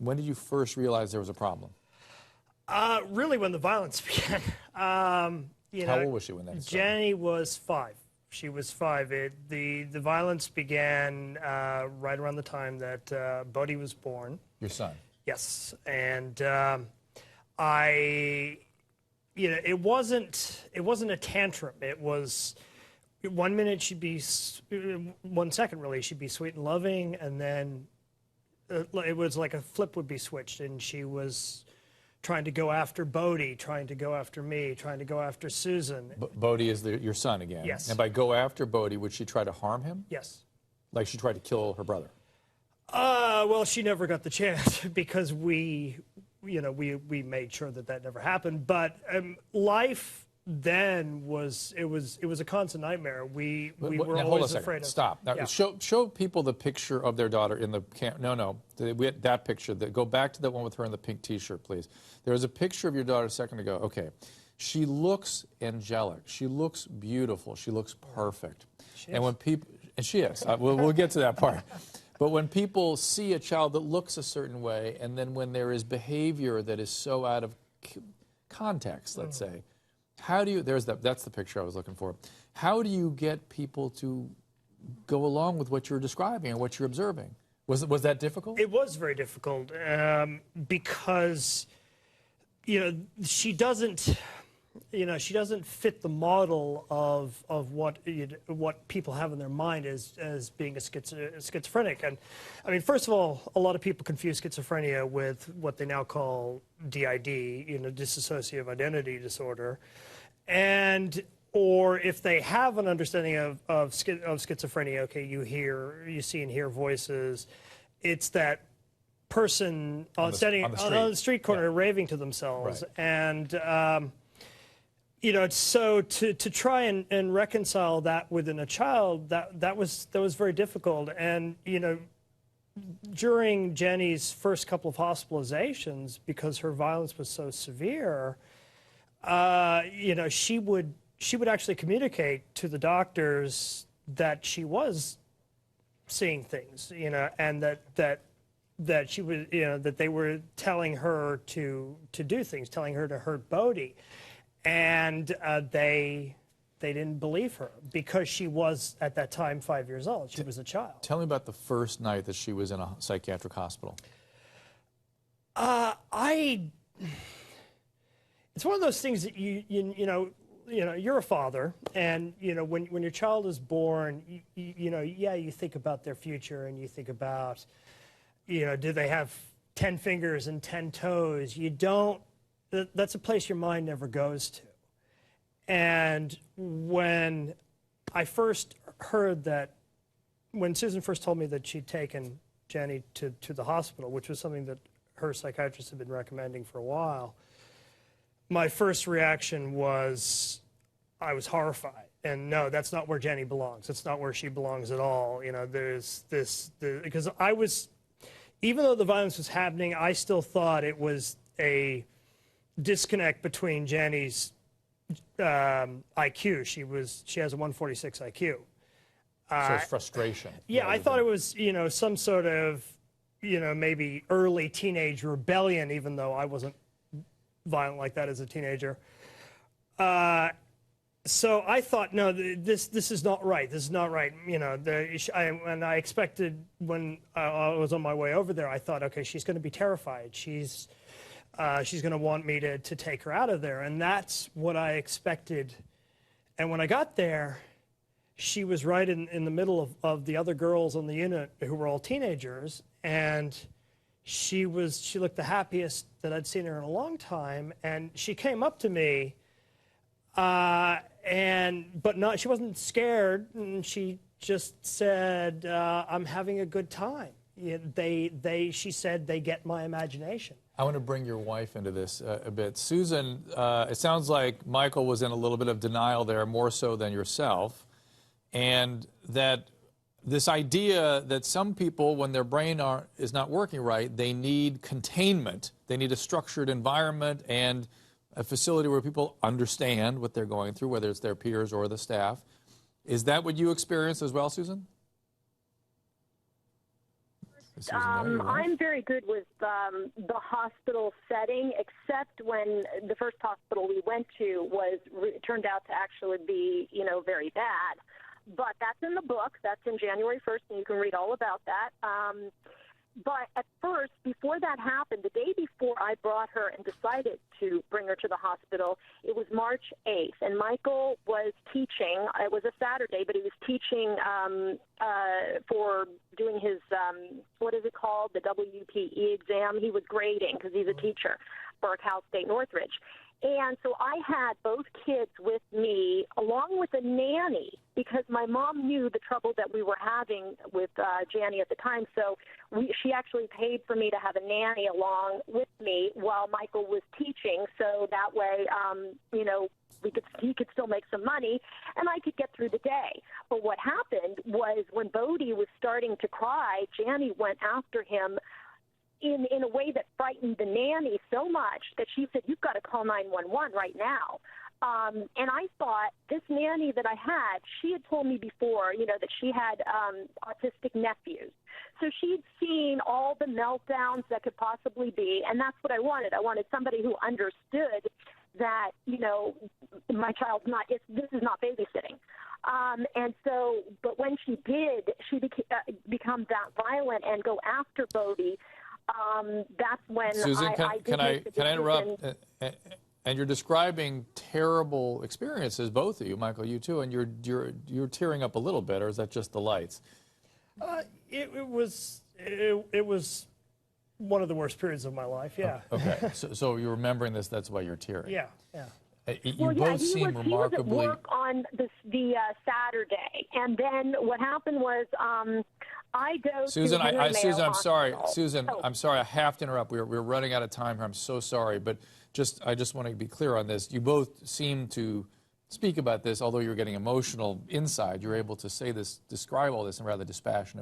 When did you first realize there was a problem? Really, when the violence began. How old was she when that started? Jenny was 5. She was 5. The violence began right around the time that Bodhi was born. Your son? Yes, and it wasn't a tantrum. It was 1 minute she'd be 1 second really she'd be sweet and loving, and then it was like a flip would be switched, and she was trying to go after Bodhi, trying to go after me, trying to go after Susan. Bodhi is your son again? Yes. And by go after Bodhi, would she try to harm him? Yes. Like she tried to kill her brother? Well, she never got the chance because we made sure that never happened. But life then was a constant nightmare. We were always afraid of. Stop. Now, yeah. show people the picture of their daughter in the that picture. Go back to that one with her in the pink T-shirt, please. There was a picture of your daughter a second ago. Okay, she looks angelic. She looks beautiful. She looks perfect. And when people, and she is. We'll get to that part. But when people see a child that looks a certain way, and then when there is behavior that is so out of context, let's say, how do you, that's the picture I was looking for. How do you get people to go along with what you're describing and what you're observing? Was that difficult? It was very difficult because, she doesn't fit the model of what people have in their mind as being a schizophrenic. And I mean, first of all, a lot of people confuse schizophrenia with what they now call DID, dissociative identity disorder, or if they have an understanding of schizophrenia, okay, you see and hear voices, it's that person standing on the street corner raving to themselves, right. And so to try and reconcile that within a child, that was very difficult. And during Jenny's first couple of hospitalizations, because her violence was so severe, she would actually communicate to the doctors that she was seeing things, and that she was, that they were telling her to do things, telling her to hurt Bodhi. And they didn't believe her because she was, at that time, 5 years old. She was a child. Tell me about the first night that she was in a psychiatric hospital. It's one of those things that you're a father, and when your child is born, you think about their future, and you think about, do they have 10 fingers and 10 toes? You don't. That's a place your mind never goes to. And when I first heard that, when Susan first told me that she'd taken Jenny to the hospital, which was something that her psychiatrist had been recommending for a while, my first reaction was I was horrified. And no, that's not where Jenny belongs. It's not where she belongs at all. There's because I was, even though the violence was happening, I still thought it was a disconnect between Jenny's IQ. She has a 146 IQ. So it's frustration. Yeah, I thought it was, some sort of, maybe early teenage rebellion, even though I wasn't violent like that as a teenager. So I thought, no, this is not right. This is not right. And I expected when I was on my way over there, I thought, okay, she's going to be terrified. She's going to want me to take her out of there. And that's what I expected. And when I got there, she was right in the middle of the other girls on the unit who were all teenagers. And she looked the happiest that I'd seen her in a long time. And she came up to me, but she wasn't scared. And she just said, I'm having a good time. She said, they get my imagination. I want to bring your wife into this a bit. Susan, it sounds like Michael was in a little bit of denial there, more so than yourself, and that this idea that some people, when their brain is not working right, they need containment. They need a structured environment and a facility where people understand what they're going through, whether it's their peers or the staff. Is that what you experienced as well, Susan? Susan, there you are. I'm very good with the hospital setting, except when the first hospital we went to turned out to actually be, very bad. But that's in the book. That's in January 1st, and you can read all about that. But at first, before that happened, the day before I brought her and decided to bring her to the hospital, it was March 8th, and Michael was teaching. It was a Saturday, but he was teaching for doing his, what is it called, the WPE exam. He was grading because he's a teacher for Cal State Northridge. And so I had both kids with me, along with a nanny, because my mom knew the trouble that we were having with Janny at the time. So she actually paid for me to have a nanny along with me while Michael was teaching. So that way, he could still make some money, and I could get through the day. But what happened was when Bodie was starting to cry, Janny went after him in a way that frightened the nanny so much that she said, "You've got to call 911 right now." And I thought, this nanny that I had, she had told me before, that she had autistic nephews. So she'd seen all the meltdowns that could possibly be, and that's what I wanted. I wanted somebody who understood that, my child's this is not babysitting. And so, but when she did, she become that violent and go after Bodie. That's when Susan, can I interrupt? And you're describing terrible experiences, both of you, Michael, you too, and you're tearing up a little bit, or is that just the lights? It was one of the worst periods of my life. Yeah. Okay. So you're remembering this. That's why you're tearing. Yeah. Yeah. You both seem remarkably. He was at work on the Saturday, and then what happened was I go Susan, to Henry Susan, Mayo I'm sorry. Hospital. Susan, I'm sorry. I have to interrupt. We're running out of time here. I'm so sorry, but I just want to be clear on this. You both seem to speak about this, although you're getting emotional inside. You're able to say this, describe all this in a rather dispassionate